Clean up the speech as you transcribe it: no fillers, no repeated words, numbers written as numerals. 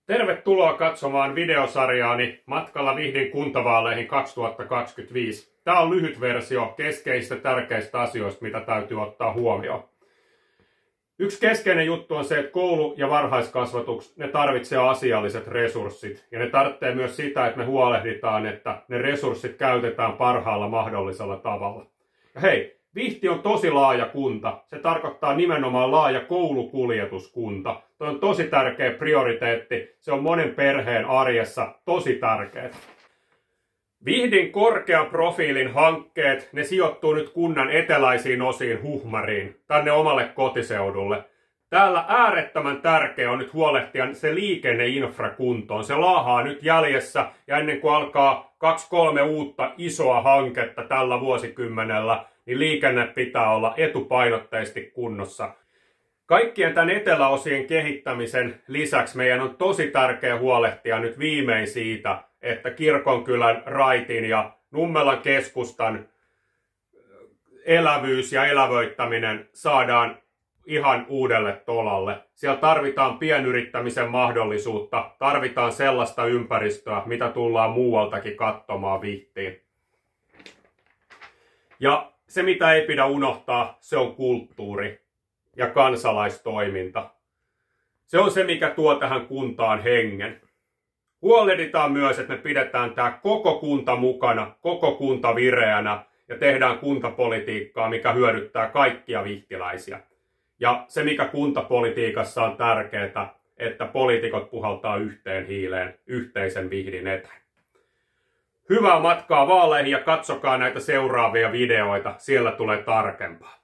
Tervetuloa katsomaan videosarjaani Matkalla Vihdin kuntavaaleihin 2025. Tämä on lyhyt versio keskeisistä tärkeistä asioista, mitä täytyy ottaa huomioon. Yksi keskeinen juttu on se, että koulu ja varhaiskasvatus, ne tarvitsee asialliset resurssit. Ja ne tarvitsee myös sitä, että me huolehditaan, että ne resurssit käytetään parhaalla mahdollisella tavalla. Ja hei, Vihti on tosi laaja kunta. Se tarkoittaa nimenomaan laaja koulukuljetuskunta. Tuo on tosi tärkeä prioriteetti. Se on monen perheen arjessa tosi tärkeä. Vihdin korkean profiilin hankkeet, ne sijoittuu nyt kunnan eteläisiin osiin Huhmariin, tänne omalle kotiseudulle. Täällä äärettömän tärkeä on nyt huolehtia se liikenneinfra kuntoon. Se laahaa nyt jäljessä ja ennen kuin alkaa 2-3 uutta isoa hanketta tällä vuosikymmenellä, niin liikenne pitää olla etupainotteisesti kunnossa. Kaikkien tämän eteläosien kehittämisen lisäksi meidän on tosi tärkeä huolehtia nyt viimein siitä, että Kirkonkylän, Raitin ja Nummelan keskustan elävyys ja elävöittäminen saadaan ihan uudelle tolalle. Siellä tarvitaan pienyrittämisen mahdollisuutta, tarvitaan sellaista ympäristöä, mitä tullaan muualtakin katsomaan Vihtiin. Ja se, mitä ei pidä unohtaa, se on kulttuuri ja kansalaistoiminta. Se on se, mikä tuo tähän kuntaan hengen. Huolehditaan myös, että me pidetään tämä koko kunta mukana, koko kunta vireänä ja tehdään kuntapolitiikkaa, mikä hyödyttää kaikkia vihtiläisiä. Ja se, mikä kuntapolitiikassa on tärkeää, että poliitikot puhaltaa yhteen hiileen yhteisen Vihdin eteen. Hyvää matkaa vaaleihin ja katsokaa näitä seuraavia videoita, siellä tulee tarkempaa.